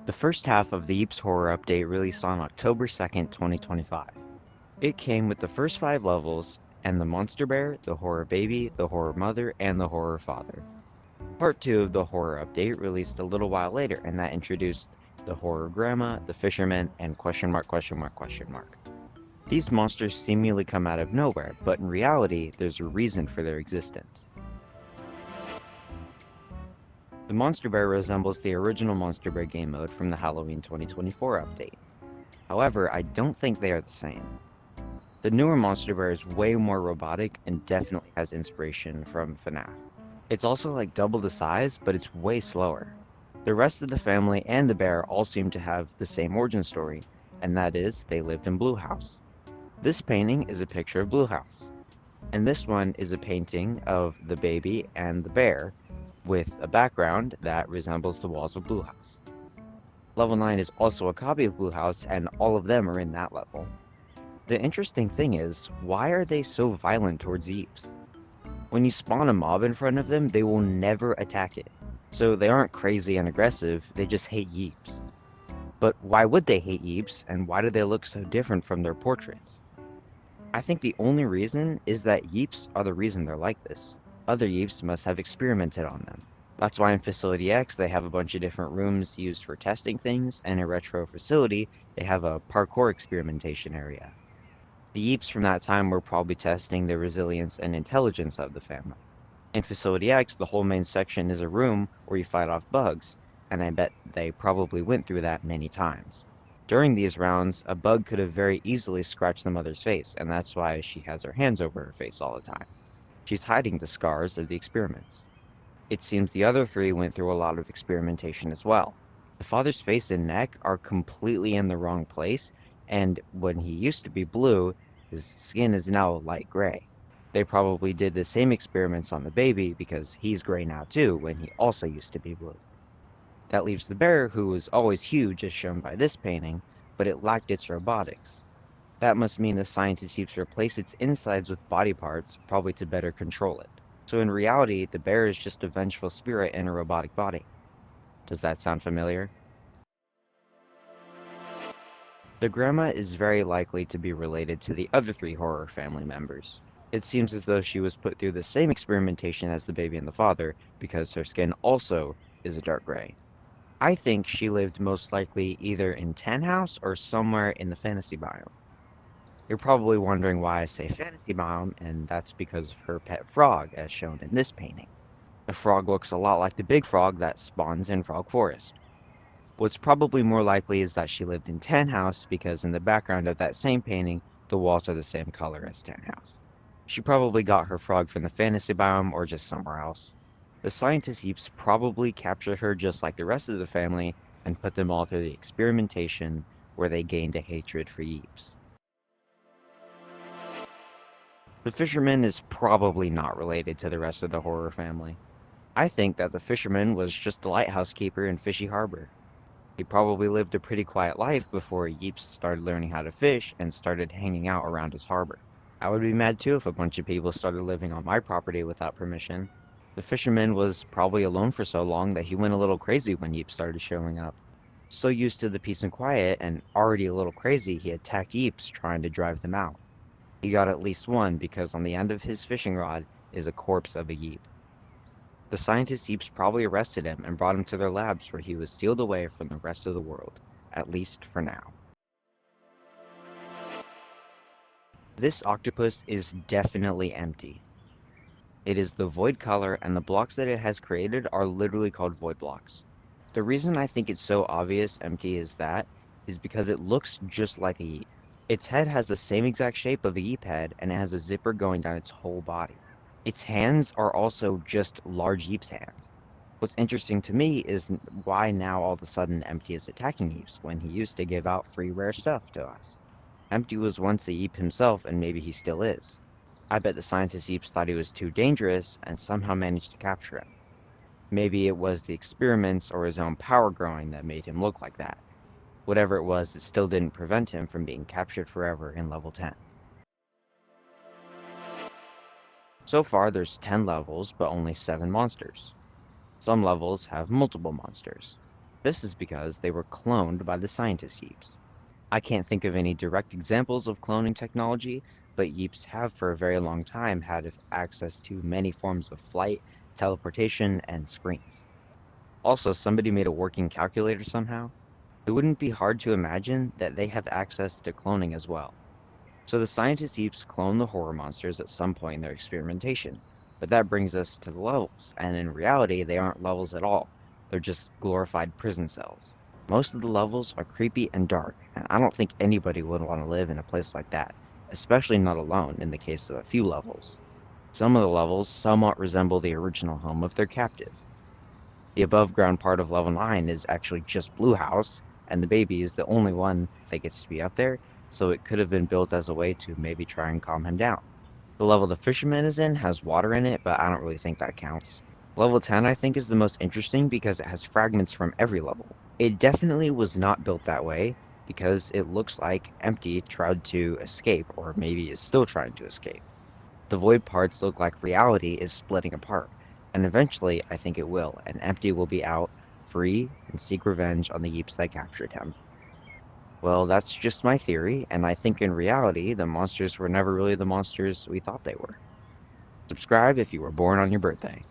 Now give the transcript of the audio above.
The first half of the Yeeps horror update released on October 2nd, 2025. It came with the first 5 levels and the monster bear, the horror baby, the horror mother, and the horror father. Part 2 of the horror update released a little while later, and that introduced the horror grandma, the fisherman, and question mark question mark question mark. These monsters seemingly come out of nowhere, but in reality, there's a reason for their existence. The Monster Bear resembles the original Monster Bear game mode from the Halloween 2024 update. However, I don't think they are the same. The newer Monster Bear is way more robotic and definitely has inspiration from FNAF. It's also like double the size, but it's way slower. The rest of the family and the bear all seem to have the same origin story, and that is, they lived in Blue House. This painting is a picture of Blue House, and this one is a painting of the baby and the bear with a background that resembles the walls of Blue House. Level 9 is also a copy of Blue House, and all of them are in that level. The interesting thing is, why are they so violent towards Yeeps? When you spawn a mob in front of them, they will never attack it. So they aren't crazy and aggressive, they just hate Yeeps. But why would they hate Yeeps, and why do they look so different from their portraits? I think the only reason is that Yeeps are the reason they're like this. Other Yeeps must have experimented on them. That's why in Facility X they have a bunch of different rooms used for testing things, and in Retro Facility they have a parkour experimentation area. The Yeeps from that time were probably testing the resilience and intelligence of the family. In Facility X, the whole main section is a room where you fight off bugs, and I bet they probably went through that many times. During these rounds, a bug could have very easily scratched the mother's face, and that's why she has her hands over her face all the time. She's hiding the scars of the experiments. It seems the other 3 went through a lot of experimentation as well. The father's face and neck are completely in the wrong place, and when he used to be blue, his skin is now light gray. They probably did the same experiments on the baby because he's gray now too, when he also used to be blue. That leaves the bear, who was always huge as shown by this painting, but it lacked its robotics. That must mean the scientist Yeeps replaced its insides with body parts, probably to better control it. So in reality, the bear is just a vengeful spirit in a robotic body. Does that sound familiar? The grandma is very likely to be related to the other 3 horror family members. It seems as though she was put through the same experimentation as the baby and the father, because her skin also is a dark gray. I think she lived most likely either in Ten House or somewhere in the fantasy biome. You're probably wondering why I say fantasy biome, and that's because of her pet frog, as shown in this painting. The frog looks a lot like the big frog that spawns in Frog Forest. What's probably more likely is that she lived in Ten House, because in the background of that same painting, the walls are the same color as Ten House. She probably got her frog from the fantasy biome or just somewhere else. The scientist Yeeps probably captured her just like the rest of the family and put them all through the experimentation where they gained a hatred for Yeeps. The fisherman is probably not related to the rest of the horror family. I think that the fisherman was just the lighthouse keeper in Fishy Harbor. He probably lived a pretty quiet life before Yeeps started learning how to fish and started hanging out around his harbor. I would be mad too if a bunch of people started living on my property without permission. The fisherman was probably alone for so long that he went a little crazy when Yeeps started showing up. So used to the peace and quiet and already a little crazy, he attacked Yeeps, trying to drive them out. He got at least one because on the end of his fishing rod is a corpse of a Yeep. The scientist Yeeps probably arrested him and brought him to their labs where he was sealed away from the rest of the world, at least for now. This octopus is definitely empty. It is the void color, and the blocks that it has created are literally called void blocks. The reason I think it's so obvious empty is because it looks just like a Yeep. Its head has the same exact shape of a Yeep head, and it has a zipper going down its whole body. Its hands are also just large Yeep's hands. What's interesting to me is why now all of a sudden Empty is attacking Yeeps when he used to give out free rare stuff to us. Empty was once a Yeep himself, and maybe he still is. I bet the scientist Yeeps thought he was too dangerous and somehow managed to capture him. Maybe it was the experiments or his own power growing that made him look like that. Whatever it was, it still didn't prevent him from being captured forever in level 10. So far, there's 10 levels, but only 7 monsters. Some levels have multiple monsters. This is because they were cloned by the scientist Yeeps. I can't think of any direct examples of cloning technology, but Yeeps have for a very long time had access to many forms of flight, teleportation, and screens. Also, somebody made a working calculator somehow. It wouldn't be hard to imagine that they have access to cloning as well. So the scientists Yeeps clone the horror monsters at some point in their experimentation. But that brings us to the levels, and in reality, they aren't levels at all. They're just glorified prison cells. Most of the levels are creepy and dark, and I don't think anybody would want to live in a place like that, especially not alone in the case of a few levels. Some of the levels somewhat resemble the original home of their captive. The above ground part of level 9 is actually just Blue House, and the baby is the only one that gets to be up there, so it could have been built as a way to maybe try and calm him down. The level the fisherman is in has water in it, but I don't really think that counts. Level 10, I think, is the most interesting because it has fragments from every level. It definitely was not built that way because it looks like Empty tried to escape, or maybe is still trying to escape. The void parts look like reality is splitting apart, and eventually I think it will, and Empty will be out, free, and seek revenge on the Yeeps that captured him. Well, that's just my theory, and I think in reality, the monsters were never really the monsters we thought they were. Subscribe if you were born on your birthday.